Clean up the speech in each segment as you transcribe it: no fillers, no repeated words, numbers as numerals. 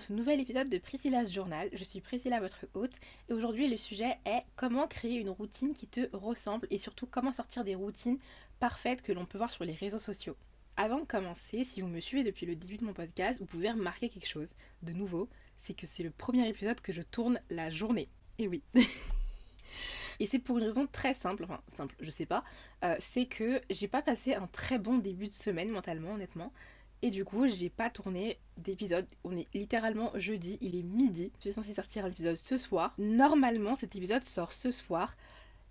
ce nouvel épisode de Priscilla's Journal. Je suis Priscilla, votre hôte, et aujourd'hui le sujet est comment créer une routine qui te ressemble et surtout comment sortir des routines parfaites que l'on peut voir sur les réseaux sociaux. Avant de commencer, si vous me suivez depuis le début de mon podcast, vous pouvez remarquer quelque chose de nouveau, c'est que c'est le premier épisode que je tourne la journée. Et oui. Et c'est pour une raison très simple, enfin simple, je sais pas, c'est que j'ai pas passé un très bon début de semaine mentalement, honnêtement. Et du coup, j'ai pas tourné d'épisode. On est littéralement jeudi, il est midi. Je suis censée sortir un épisode ce soir. Normalement, cet épisode sort ce soir.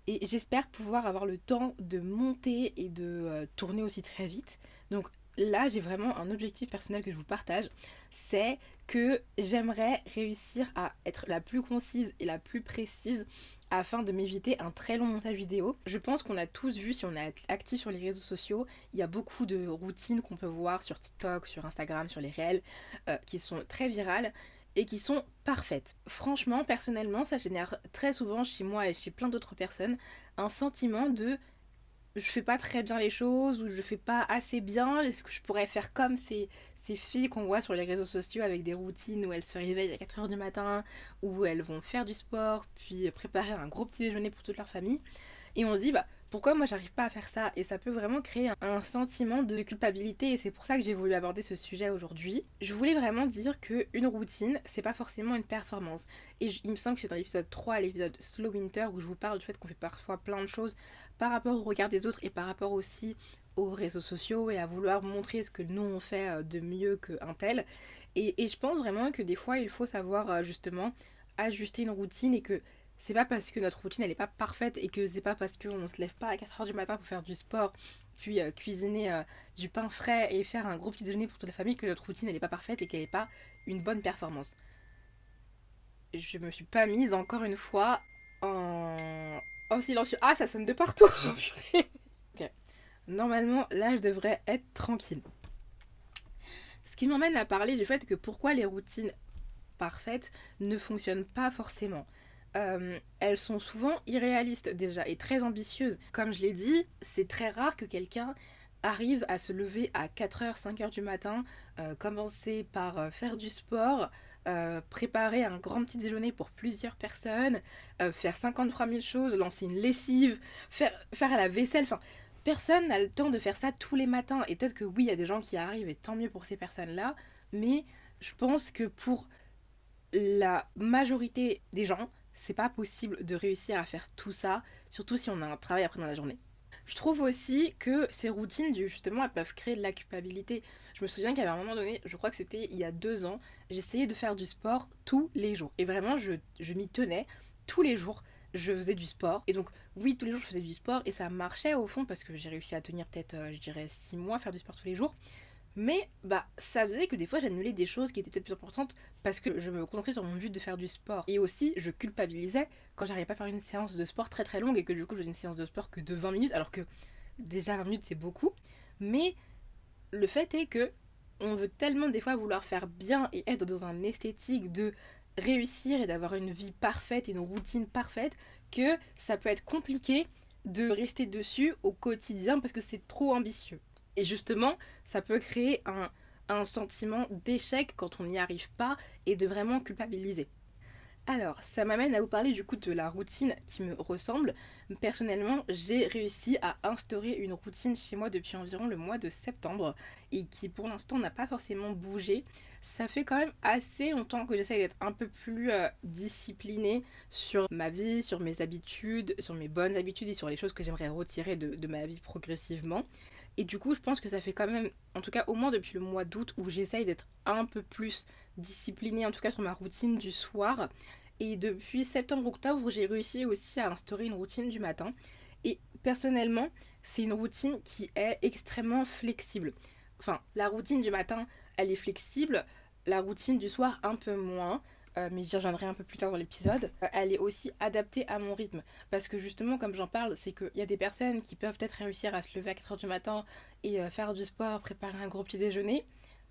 Et j'espère pouvoir avoir le temps de monter et de tourner aussi très vite. Donc là, j'ai vraiment un objectif personnel que je vous partage. C'est que j'aimerais réussir à être la plus concise et la plus précise afin de m'éviter un très long montage vidéo. Je pense qu'on a tous vu, si on est actif sur les réseaux sociaux, il y a beaucoup de routines qu'on peut voir sur TikTok, sur Instagram, sur les réels, qui sont très virales et qui sont parfaites. Franchement, personnellement, ça génère très souvent chez moi et chez plein d'autres personnes un sentiment de je fais pas très bien les choses ou je fais pas assez bien, est-ce que je pourrais faire comme ces filles qu'on voit sur les réseaux sociaux avec des routines où elles se réveillent à 4h du matin, où elles vont faire du sport, puis préparer un gros petit déjeuner pour toute leur famille. Et on se dit, bah, pourquoi moi j'arrive pas à faire ça? Et ça peut vraiment créer un sentiment de culpabilité et c'est pour ça que j'ai voulu aborder ce sujet aujourd'hui. Je voulais vraiment dire qu'une routine, c'est pas forcément une performance. Et il me semble que c'est dans l'épisode 3, l'épisode Slow Winter, où je vous parle du fait qu'on fait parfois plein de choses par rapport au regard des autres et par rapport aussi aux réseaux sociaux et à vouloir montrer ce que nous on fait de mieux qu'un tel. Et je pense vraiment que des fois il faut savoir justement ajuster une routine et que c'est pas parce que notre routine elle est pas parfaite et que c'est pas parce qu'on se lève pas à 4h du matin pour faire du sport, puis cuisiner du pain frais et faire un gros petit déjeuner pour toute la famille que notre routine elle est pas parfaite et qu'elle est pas une bonne performance. Je me suis pas mise encore une fois en silencieux. Ah, ça sonne de partout. Ok. Normalement, là, je devrais être tranquille. Ce qui m'emmène à parler du fait que pourquoi les routines parfaites ne fonctionnent pas forcément. Elles sont souvent irréalistes déjà et très ambitieuses. Comme je l'ai dit, c'est très rare que quelqu'un arrive à se lever à 4h, 5h du matin, commencer par faire du sport, préparer un grand petit déjeuner pour plusieurs personnes, faire 53 000 choses, lancer une lessive, faire à la vaisselle, enfin, personne n'a le temps de faire ça tous les matins. Et peut-être que oui, il y a des gens qui arrivent et tant mieux pour ces personnes-là, mais je pense que pour la majorité des gens, c'est pas possible de réussir à faire tout ça, surtout si on a un travail après dans la journée. Je trouve aussi que ces routines, justement, elles peuvent créer de la culpabilité. Je me souviens qu'à un moment donné, je crois que c'était il y a 2 ans, j'essayais de faire du sport tous les jours. Et vraiment, je m'y tenais tous les jours. Je faisais du sport. Et donc, oui, tous les jours, je faisais du sport. Et ça marchait au fond parce que j'ai réussi à tenir peut-être, je dirais, 6 mois à faire du sport tous les jours. Mais bah ça faisait que des fois j'annulais des choses qui étaient peut-être plus importantes parce que je me concentrais sur mon but de faire du sport. Et aussi je culpabilisais quand j'arrivais pas à faire une séance de sport très très longue et que du coup je faisais une séance de sport que de 20 minutes alors que déjà 20 minutes c'est beaucoup. Mais le fait est que on veut tellement des fois vouloir faire bien et être dans un esthétique de réussir et d'avoir une vie parfaite et une routine parfaite que ça peut être compliqué de rester dessus au quotidien parce que c'est trop ambitieux. Et justement, ça peut créer un sentiment d'échec quand on n'y arrive pas et de vraiment culpabiliser. Alors, ça m'amène à vous parler du coup de la routine qui me ressemble. Personnellement, j'ai réussi à instaurer une routine chez moi depuis environ le mois de septembre et qui pour l'instant n'a pas forcément bougé. Ça fait quand même assez longtemps que j'essaie d'être un peu plus disciplinée sur ma vie, sur mes habitudes, sur mes bonnes habitudes et sur les choses que j'aimerais retirer de ma vie progressivement. Et du coup, je pense que ça fait quand même, en tout cas au moins depuis le mois d'août, où j'essaye d'être un peu plus disciplinée, en tout cas sur ma routine du soir. Et depuis septembre-octobre, j'ai réussi aussi à instaurer une routine du matin. Et personnellement, c'est une routine qui est extrêmement flexible. Enfin, la routine du matin, elle est flexible. La routine du soir, un peu moins. Mais j'y reviendrai un peu plus tard dans l'épisode. Elle est aussi adaptée à mon rythme. Parce que justement, comme j'en parle, c'est qu'il y a des personnes qui peuvent peut-être réussir à se lever à 4h du matin et faire du sport, préparer un gros petit déjeuner.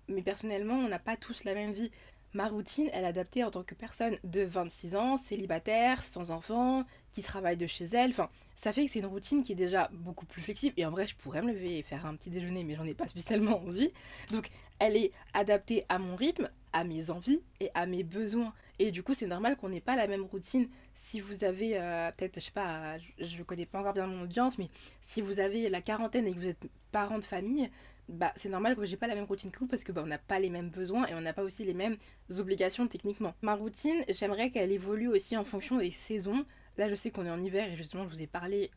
Mais personnellement, on n'a pas tous la même vie. Ma routine, elle est adaptée en tant que personne de 26 ans, célibataire, sans enfant, qui travaille de chez elle. Enfin, ça fait que c'est une routine qui est déjà beaucoup plus flexible. Et en vrai, je pourrais me lever et faire un petit déjeuner, mais j'en ai pas spécialement envie. Donc, elle est adaptée à mon rythme, à mes envies et à mes besoins. Et du coup, c'est normal qu'on n'ait pas la même routine. Si vous avez, peut-être, je sais pas, je connais pas encore bien mon audience, mais si vous avez la quarantaine et que vous êtes parent de famille, bah c'est normal que j'ai pas la même routine que vous parce que bah, on n'a pas les mêmes besoins et on n'a pas aussi les mêmes obligations techniquement. Ma routine, j'aimerais qu'elle évolue aussi en fonction des saisons. Là, je sais qu'on est en hiver et justement, je vous ai parlé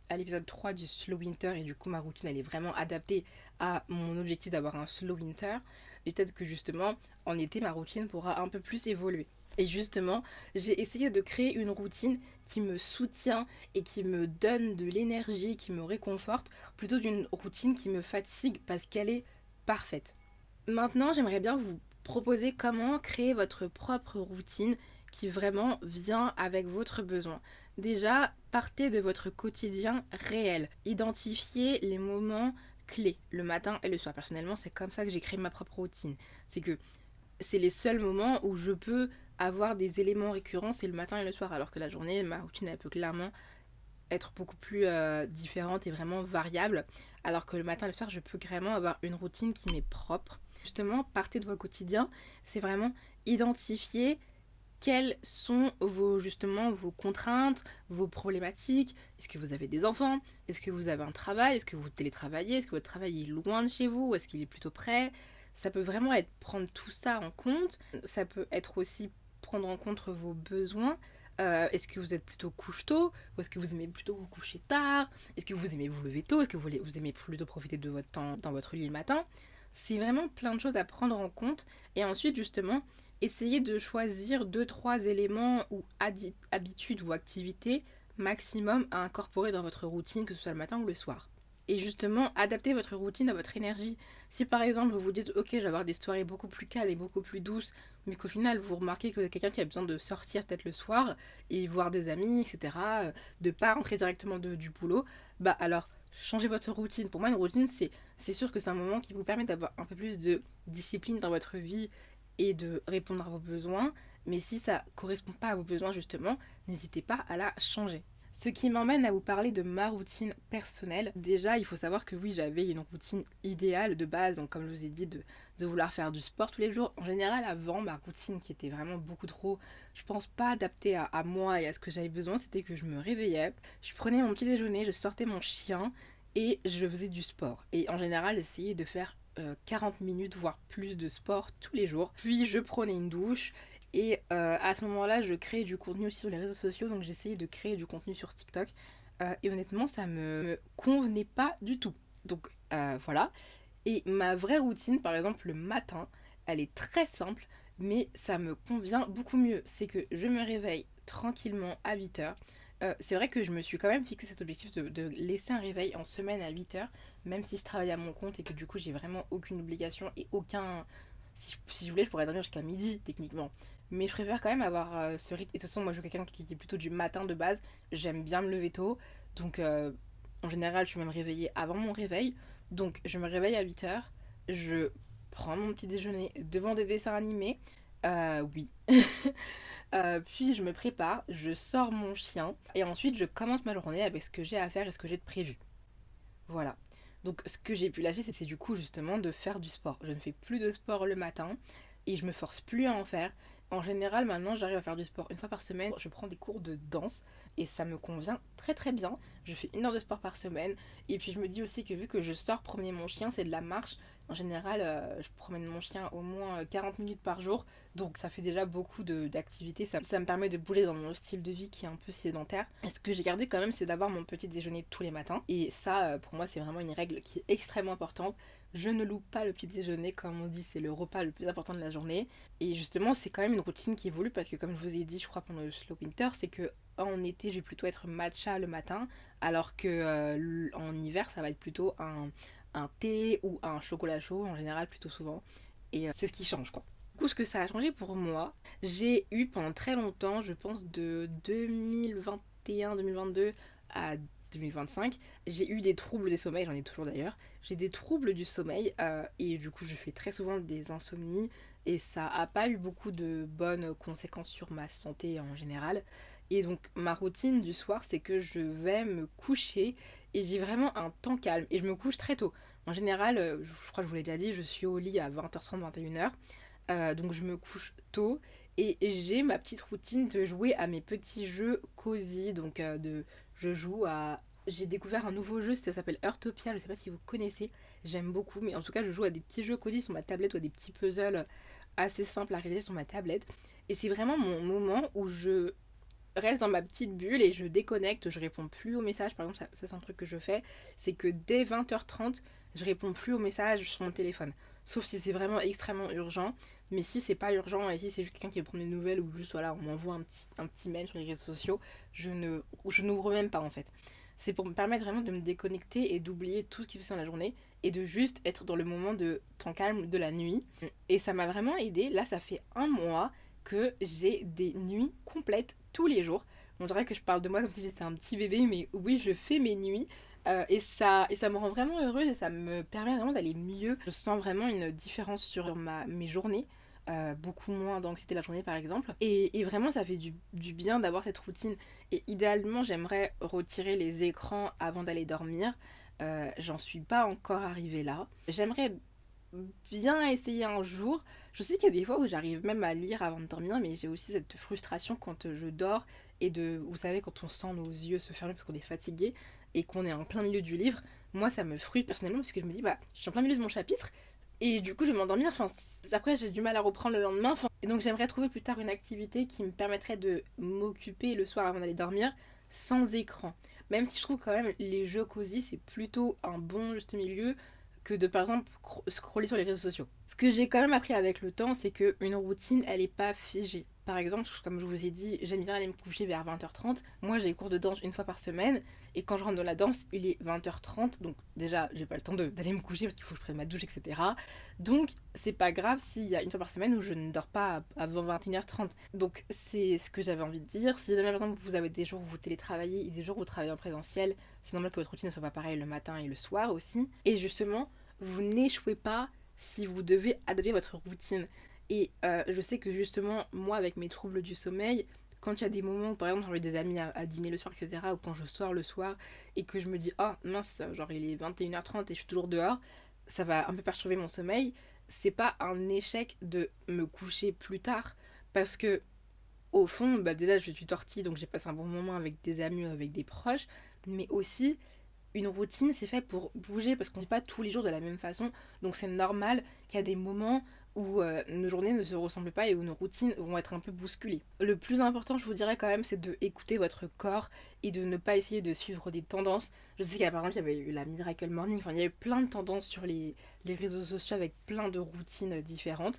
à l'épisode 3 du slow winter et du coup, ma routine, elle est vraiment adaptée à mon objectif d'avoir un slow winter. Et peut-être que justement, en été, ma routine pourra un peu plus évoluer. Et justement, j'ai essayé de créer une routine qui me soutient et qui me donne de l'énergie, qui me réconforte, plutôt d'une routine qui me fatigue parce qu'elle est parfaite. Maintenant, j'aimerais bien vous proposer comment créer votre propre routine qui vraiment vient avec votre besoin. Déjà, partez de votre quotidien réel. Identifiez les moments clés, le matin et le soir. Personnellement, c'est comme ça que j'ai créé ma propre routine. C'est que c'est les seuls moments où je peux avoir des éléments récurrents, c'est le matin et le soir. Alors que la journée, ma routine, elle peut clairement être beaucoup plus différente et vraiment variable. Alors que le matin et le soir, je peux vraiment avoir une routine qui m'est propre. Justement, partez de votre quotidien, c'est vraiment identifier quelles sont justement vos contraintes, vos problématiques. Est-ce que vous avez des enfants? Est-ce que vous avez un travail? Est-ce que vous télétravaillez? Est-ce que votre travail est loin de chez vous? Est-ce qu'il est plutôt près? Ça peut vraiment être prendre tout ça en compte. Ça peut être aussi prendre en compte vos besoins. Est-ce que vous êtes plutôt couche-tôt? Ou est-ce que vous aimez plutôt vous coucher tard? Est-ce que vous aimez vous lever tôt? Est-ce que vous aimez plutôt profiter de votre temps dans votre lit le matin? C'est vraiment plein de choses à prendre en compte. Et ensuite, justement, essayez de choisir deux trois éléments ou habitudes ou activités maximum à incorporer dans votre routine, que ce soit le matin ou le soir. Et justement, adaptez votre routine à votre énergie. Si par exemple vous vous dites ok, je vais avoir des soirées beaucoup plus calmes et beaucoup plus douces, mais qu'au final vous remarquez que vous êtes quelqu'un qui a besoin de sortir peut-être le soir et voir des amis, etc., de pas rentrer directement du boulot, bah alors changez votre routine. Pour moi, une routine, c'est sûr que c'est un moment qui vous permet d'avoir un peu plus de discipline dans votre vie et de répondre à vos besoins. Mais si ça ne correspond pas à vos besoins, justement, n'hésitez pas à la changer. Ce qui m'emmène à vous parler de ma routine personnelle. Déjà, il faut savoir que oui, j'avais une routine idéale de base, donc comme je vous ai dit, de vouloir faire du sport tous les jours. En général, avant, ma routine qui était vraiment beaucoup trop, je pense pas adaptée à moi et à ce que j'avais besoin, c'était que je me réveillais, je prenais mon petit déjeuner, je sortais mon chien et je faisais du sport. Et en général, j'essayais de faire 40 minutes, voire plus de sport tous les jours. Puis je prenais une douche et à ce moment-là, je créais du contenu aussi sur les réseaux sociaux. Donc j'essayais de créer du contenu sur TikTok. Et honnêtement, ça me convenait pas du tout. Donc voilà. Et ma vraie routine, par exemple, le matin, elle est très simple, mais ça me convient beaucoup mieux. C'est que je me réveille tranquillement à 8 heures. C'est vrai que je me suis quand même fixé cet objectif de laisser un réveil en semaine à 8 heures, même si je travaille à mon compte et que du coup j'ai vraiment aucune obligation et aucun... Si je voulais, je pourrais dormir jusqu'à midi techniquement. Mais je préfère quand même avoir ce rythme. Et de toute façon, moi je suis quelqu'un qui est plutôt du matin de base. J'aime bien me lever tôt. Donc en général, je suis même réveillée avant mon réveil. Donc je me réveille à 8 heures. Je prends mon petit déjeuner devant des dessins animés. Oui. Puis je me prépare, je sors mon chien et ensuite je commence ma journée avec ce que j'ai à faire et ce que j'ai de prévu. Voilà. Donc ce que j'ai pu lâcher, c'est du coup justement de faire du sport. Je ne fais plus de sport le matin et je me force plus à en faire. En général, maintenant, j'arrive à faire du sport une fois par semaine. Je prends des cours de danse et ça me convient très très bien. Je fais 1 heure de sport par semaine. Et puis je me dis aussi que vu que je sors promener mon chien, c'est de la marche. En général, je promène mon chien au moins 40 minutes par jour. Donc ça fait déjà beaucoup d'activités. Ça me permet de bouger dans mon style de vie qui est un peu sédentaire. Et ce que j'ai gardé quand même, c'est d'avoir mon petit déjeuner tous les matins. Et ça, pour moi, c'est vraiment une règle qui est extrêmement importante. Je ne loupe pas le petit déjeuner, comme on dit, c'est le repas le plus important de la journée. Et justement, c'est quand même une routine qui évolue parce que, comme je vous ai dit, je crois pendant le slow winter, c'est que en été, je vais plutôt être matcha le matin, alors que en hiver, ça va être plutôt un thé ou un chocolat chaud, en général, plutôt souvent. Et c'est ce qui change, quoi. Du coup, ce que ça a changé pour moi, j'ai eu pendant très longtemps, je pense de 2021-2022 à 2025, j'ai eu des troubles des sommeils, j'en ai toujours d'ailleurs. J'ai des troubles du sommeil et du coup, je fais très souvent des insomnies et ça a pas eu beaucoup de bonnes conséquences sur ma santé en général. Et donc ma routine du soir, c'est que je vais me coucher et j'ai vraiment un temps calme et je me couche très tôt. En général, je crois que je vous l'ai déjà dit, je suis au lit à 20h30, 21h. Donc je me couche tôt et j'ai ma petite routine de jouer à mes petits jeux cosy. Donc je joue à... J'ai découvert un nouveau jeu, ça s'appelle Heartopia, je sais pas si vous connaissez, j'aime beaucoup, mais en tout cas je joue à des petits jeux cosy sur ma tablette ou à des petits puzzles assez simples à réaliser sur ma tablette. Et c'est vraiment mon moment où je reste dans ma petite bulle et je déconnecte, je réponds plus aux messages. Par exemple, ça c'est un truc que je fais, c'est que dès 20h30, je réponds plus aux messages sur mon téléphone. Sauf si c'est vraiment extrêmement urgent. Mais si c'est pas urgent et si c'est juste quelqu'un qui veut prendre des nouvelles ou juste voilà, on m'envoie un petit mail sur les réseaux sociaux, je n'ouvre même pas en fait. C'est pour me permettre vraiment de me déconnecter et d'oublier tout ce qui se passe dans la journée et de juste être dans le moment de temps calme de la nuit. Et ça m'a vraiment aidé. Là, ça fait un mois que j'ai des nuits complètes tous les jours. On dirait que je parle de moi comme si j'étais un petit bébé, mais oui, je fais mes nuits. Et ça me rend vraiment heureuse et ça me permet vraiment d'aller mieux. Je sens vraiment une différence sur mes journées. Beaucoup moins d'anxiété la journée par exemple. Et vraiment ça fait du bien d'avoir cette routine. Et idéalement j'aimerais retirer les écrans avant d'aller dormir. J'en suis pas encore arrivée là. J'aimerais bien essayer un jour. Je sais qu'il y a des fois où j'arrive même à lire avant de dormir, mais j'ai aussi cette frustration quand je dors et vous savez, quand on sent nos yeux se fermer parce qu'on est fatigué et qu'on est en plein milieu du livre, moi ça me frustre personnellement parce que je me dis, bah, je suis en plein milieu de mon chapitre et du coup je vais m'endormir. Enfin, après j'ai du mal à reprendre le lendemain. Enfin, et donc j'aimerais trouver plus tard une activité qui me permettrait de m'occuper le soir avant d'aller dormir sans écran. Même si je trouve quand même les jeux cosy c'est plutôt un bon juste milieu que de par exemple scroller sur les réseaux sociaux. Ce que j'ai quand même appris avec le temps, c'est qu'une routine, elle est pas figée. Par exemple, comme je vous ai dit, j'aime bien aller me coucher vers 20h30. Moi, j'ai cours de danse une fois par semaine. Et quand je rentre dans la danse, il est 20h30. Donc déjà, j'ai pas le temps d'aller me coucher parce qu'il faut que je prenne ma douche, etc. Donc, c'est pas grave s'il y a une fois par semaine où je ne dors pas avant 21h30. Donc, c'est ce que j'avais envie de dire. Si jamais, par exemple, vous avez des jours où vous télétravaillez et des jours où vous travaillez en présentiel, c'est normal que votre routine ne soit pas pareille le matin et le soir aussi. Et justement, vous n'échouez pas si vous devez adapter votre routine. Et je sais que justement, moi, avec mes troubles du sommeil, quand il y a des moments où, par exemple, j'invite des amis à dîner le soir, etc., ou quand je sors le soir et que je me dis, oh mince, genre il est 21h30 et je suis toujours dehors, ça va un peu perturber mon sommeil. C'est pas un échec de me coucher plus tard parce que, au fond, bah déjà, je suis tortille donc j'ai passé un bon moment avec des amis ou avec des proches, mais aussi une routine, c'est fait pour bouger parce qu'on ne vit pas tous les jours de la même façon. Donc c'est normal qu'il y a des moments où nos journées ne se ressemblent pas et où nos routines vont être un peu bousculées. Le plus important, je vous dirais quand même, c'est de écouter votre corps et de ne pas essayer de suivre des tendances. Je sais qu'il y avait eu la Miracle Morning, enfin il y a eu plein de tendances sur les réseaux sociaux avec plein de routines différentes.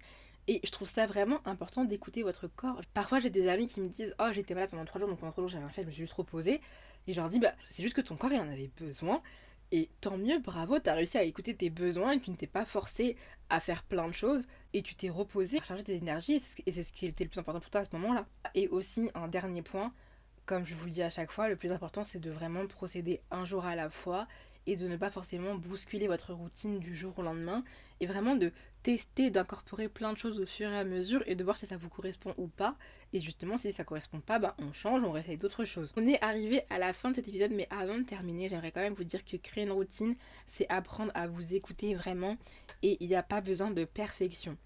Et je trouve ça vraiment important d'écouter votre corps. Parfois j'ai des amis qui me disent, oh j'étais malade pendant 3 jours, donc pendant 3 jours j'ai rien fait, je me suis juste reposée. Et je leur dis, bah, c'est juste que ton corps, il en avait besoin. Et tant mieux, bravo, t'as réussi à écouter tes besoins et tu ne t'es pas forcé à faire plein de choses. Et tu t'es reposé, à recharger tes énergies. Et c'est ce qui était le plus important pour toi à ce moment-là. Et aussi, un dernier point, comme je vous le dis à chaque fois, le plus important, c'est de vraiment procéder un jour à la fois et de ne pas forcément bousculer votre routine du jour au lendemain. Et vraiment de tester, d'incorporer plein de choses au fur et à mesure et de voir si ça vous correspond ou pas. Et justement, si ça correspond pas, bah, on change, on réessaye d'autres choses. On est arrivé à la fin de cet épisode, mais avant de terminer, j'aimerais quand même vous dire que créer une routine, c'est apprendre à vous écouter vraiment et il n'y a pas besoin de perfection.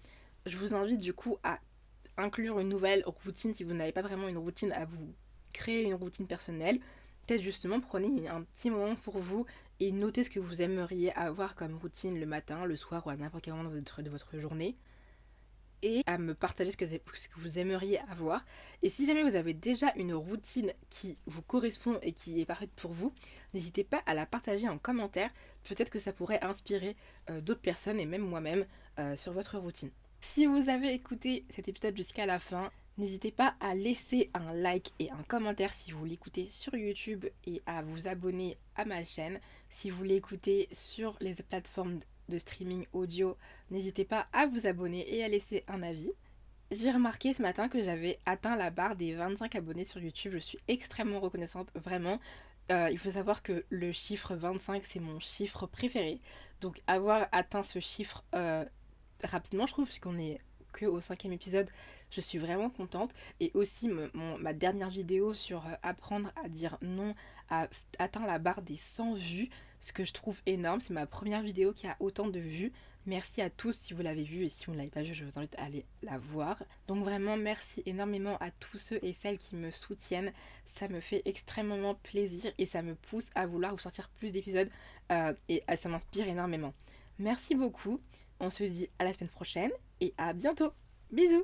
Je vous invite du coup à inclure une nouvelle routine si vous n'avez pas vraiment une routine à vous créer une routine personnelle. Peut-être justement prenez un petit moment pour vous et notez ce que vous aimeriez avoir comme routine le matin, le soir ou à n'importe quel moment de votre journée et à me partager ce que vous aimeriez avoir. Et si jamais vous avez déjà une routine qui vous correspond et qui est parfaite pour vous, n'hésitez pas à la partager en commentaire. Peut-être que ça pourrait inspirer d'autres personnes et même moi-même sur votre routine. Si vous avez écouté cet épisode jusqu'à la fin, n'hésitez pas à laisser un like et un commentaire si vous l'écoutez sur YouTube et à vous abonner à ma chaîne. Si vous l'écoutez sur les plateformes de streaming audio, n'hésitez pas à vous abonner et à laisser un avis. J'ai remarqué ce matin que j'avais atteint la barre des 25 abonnés sur YouTube. Je suis extrêmement reconnaissante, vraiment. Il faut savoir que le chiffre 25, c'est mon chiffre préféré. Donc avoir atteint ce chiffre rapidement, je trouve, puisqu'on est qu'au 5e épisode. Je suis vraiment contente. Et aussi ma dernière vidéo sur apprendre à dire non a atteint la barre des 100 vues, ce que je trouve énorme. C'est ma première vidéo qui a autant de vues. Merci à tous si vous l'avez vue, et si vous ne l'avez pas vue, je vous invite à aller la voir. Donc vraiment merci énormément à tous ceux et celles qui me soutiennent. Ça me fait extrêmement plaisir et ça me pousse à vouloir vous sortir plus d'épisodes et ça m'inspire énormément. Merci beaucoup, on se dit à la semaine prochaine et à bientôt. Bisous.